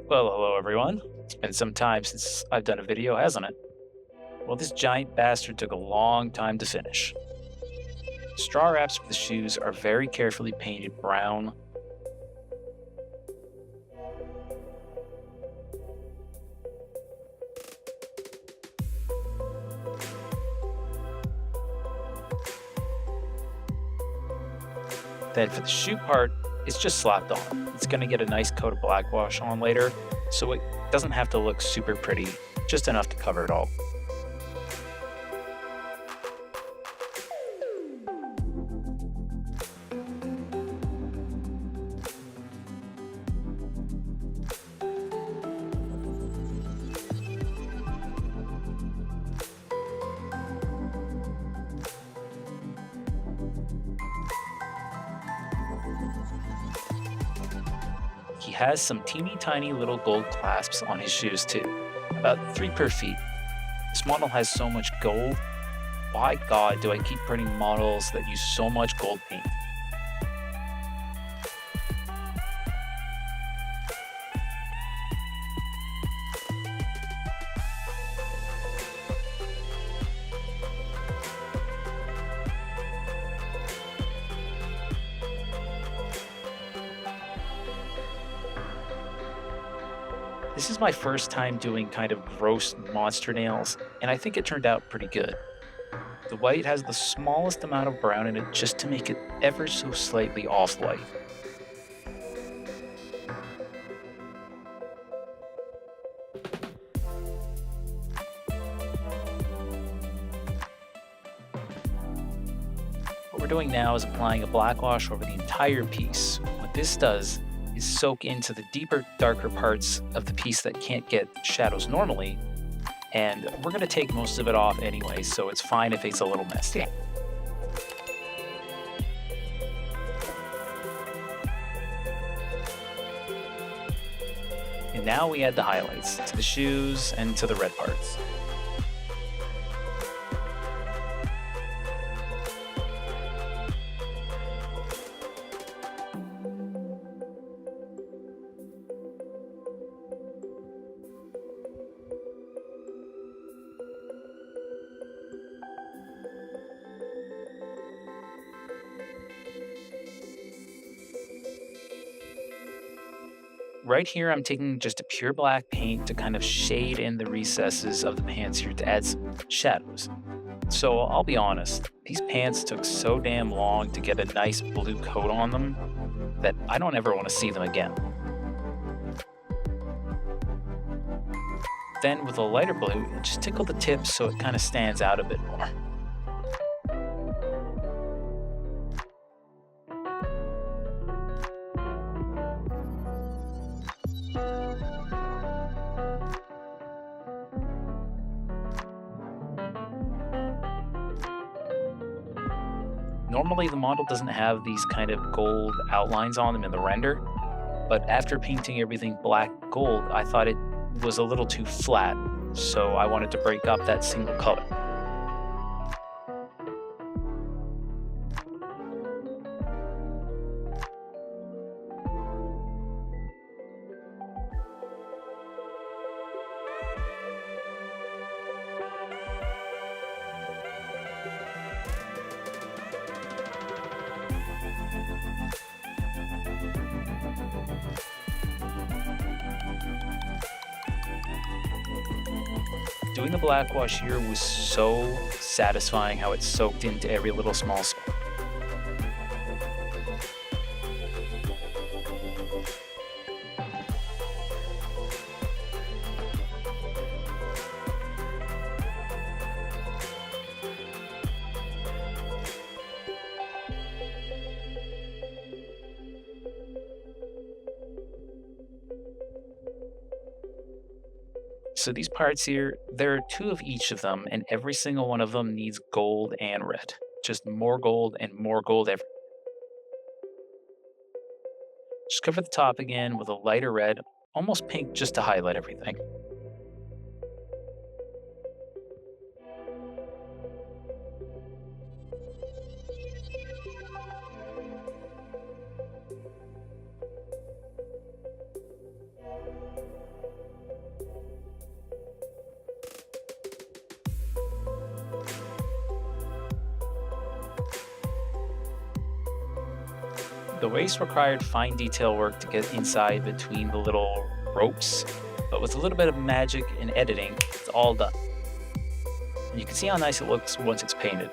Well, hello everyone. It's been some time since I've done a video, hasn't it? Well, this giant bastard took a long time to finish. Straw wraps for the shoes are very carefully painted brown. Then for the shoe part, it's just slapped on. It's going to get a nice coat of black wash on later, so it doesn't have to look super pretty, just enough to cover it all. He has some teeny tiny little gold clasps on his shoes too, about 3 per feet. This model has so much gold. Why God do I keep printing models that use so much gold paint? This is my first time doing kind of gross monster nails, and I think it turned out pretty good. The white has the smallest amount of brown in it just to make it ever so slightly off-white. What we're doing now is applying a black wash over the entire piece. What this does is soak into the deeper, darker parts of the piece that can't get shadows normally, and we're going to take most of it off anyway, so it's fine if it's a little messy. And now we add the highlights to the shoes and to the red parts. Right here, I'm taking just a pure black paint to kind of shade in the recesses of the pants here to add some shadows. So I'll be honest, these pants took so damn long to get a nice blue coat on them that I don't ever want to see them again. Then with a lighter blue, just tickle the tips so it kind of stands out a bit more. Normally the model doesn't have these kind of gold outlines on them in the render, but after painting everything black gold, I thought it was a little too flat, so I wanted to break up that single color. Doing the black wash here was so satisfying how it soaked into every little small spot. So these parts here, there are 2 of each of them, and every single one of them needs gold and red. Just more gold and more gold every. Just cover the top again with a lighter red, almost pink, just to highlight everything. The waist required fine detail work to get inside between the little ropes, but with a little bit of magic and editing, it's all done. And you can see how nice it looks once it's painted.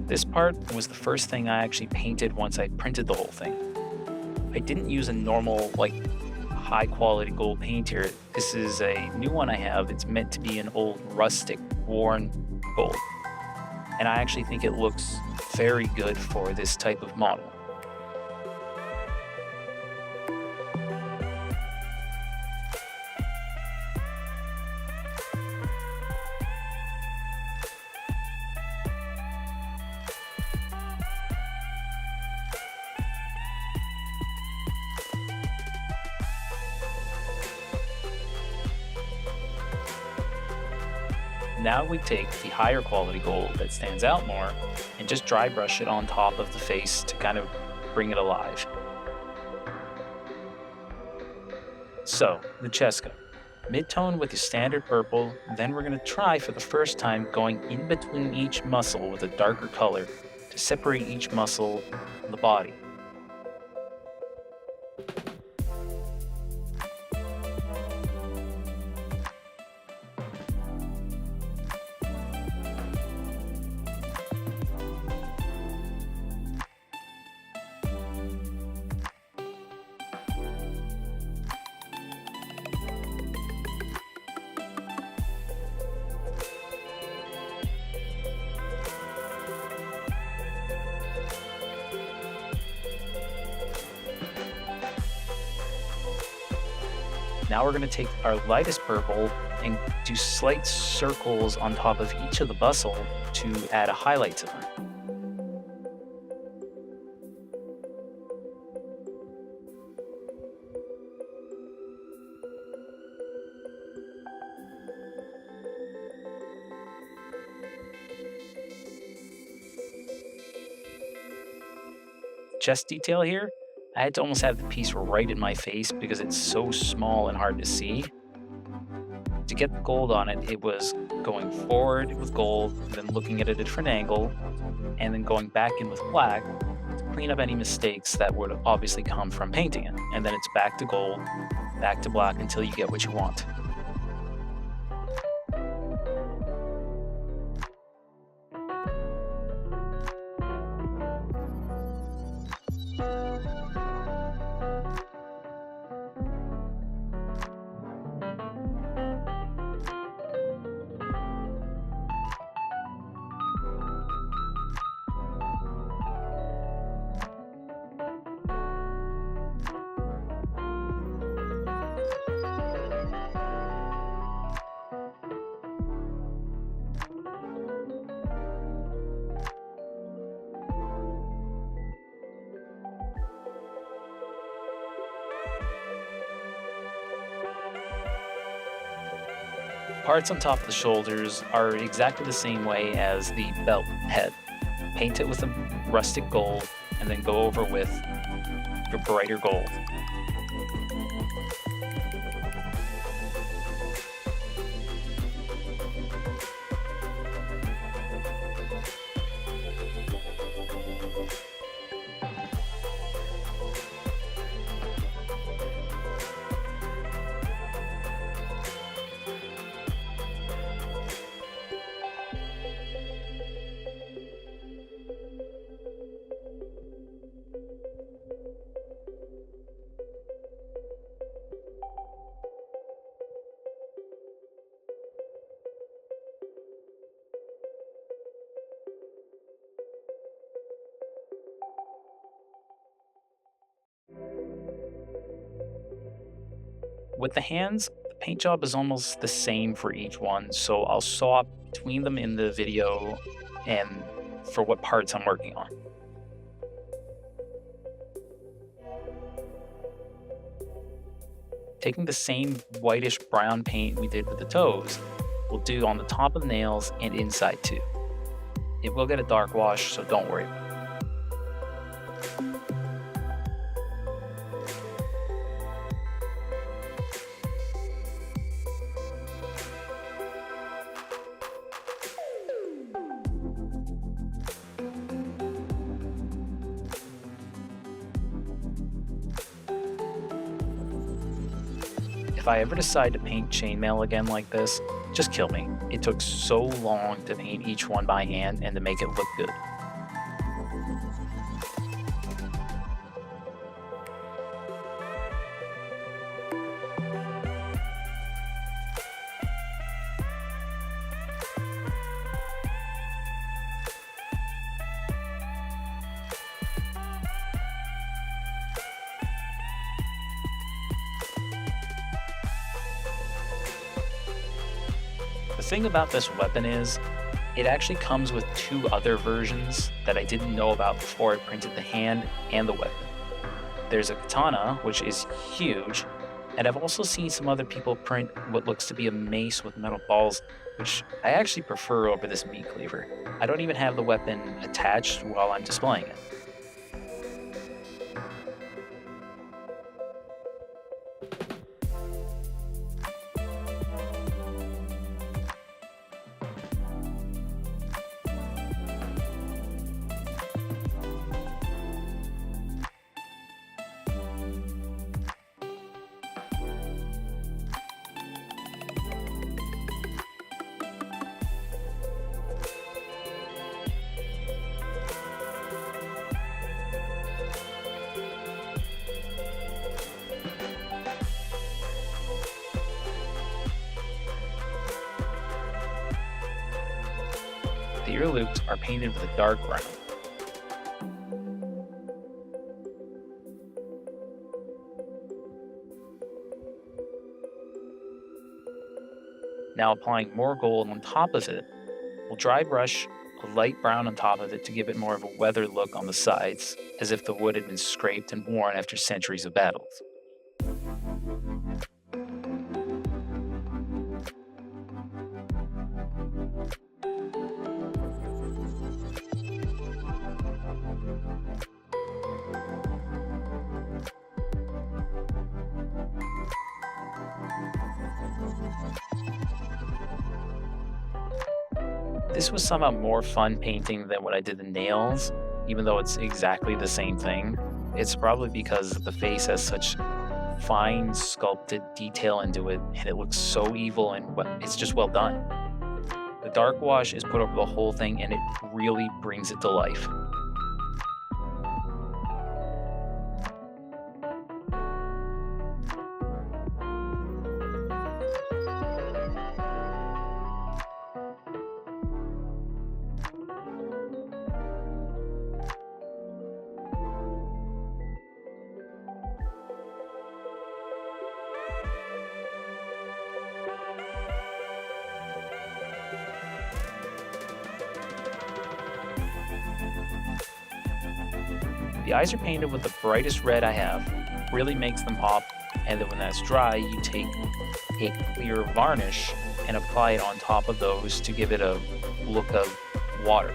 This part was the first thing I actually painted once I printed the whole thing. I didn't use a normal, high quality gold paint here. This is a new one I have. It's meant to be an old rustic, worn gold. And I actually think it looks very good for this type of model. Now we take the higher quality gold that stands out more and just dry brush it on top of the face to kind of bring it alive. So, the Cheska. Mid-tone with your standard purple, then we're going to try for the first time going in between each muscle with a darker color to separate each muscle from the body. Now we're going to take our lightest purple and do slight circles on top of each of the bustle to add a highlight to them. Chest detail here, I had to almost have the piece right in my face because it's so small and hard to see. To get the gold on it, it was going forward with gold, then looking at a different angle, and then going back in with black to clean up any mistakes that would obviously come from painting it. And then it's back to gold, back to black until you get what you want. Parts on top of the shoulders are exactly the same way as the belt head. Paint it with a rustic gold and then go over with your brighter gold. With the hands, the paint job is almost the same for each one, so I'll swap between them in the video and for what parts I'm working on. Taking the same whitish brown paint we did with the toes, we'll do on the top of the nails and inside too. It will get a dark wash, so don't worry about it. if I ever decide to paint chainmail again like this, just kill me. It took so long to paint each one by hand and to make it look good. The thing about this weapon is, it actually comes with two other versions that I didn't know about before I printed the hand and the weapon. There's a katana, which is huge, and I've also seen some other people print what looks to be a mace with metal balls, which I actually prefer over this meat cleaver. I don't even have the weapon attached while I'm displaying it. The ear loops are painted with a dark brown. Now applying more gold on top of it, we'll dry brush a light brown on top of it to give it more of a weathered look on the sides, as if the wood had been scraped and worn after centuries of battles. This was somehow more fun painting than what I did the nails, even though it's exactly the same thing. It's probably because the face has such fine sculpted detail into it and it looks so evil and it's just well done. The dark wash is put over the whole thing and it really brings it to life. The eyes are painted with the brightest red I have, really makes them pop, and then when that's dry, you take a clear varnish and apply it on top of those to give it a look of water.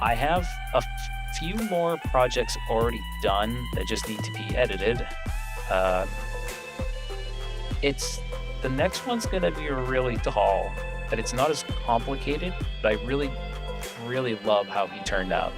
I have few more projects already done that just need to be edited. Uh, it's the next one's gonna be really tall, but it's not as complicated. But I really, really love how he turned out.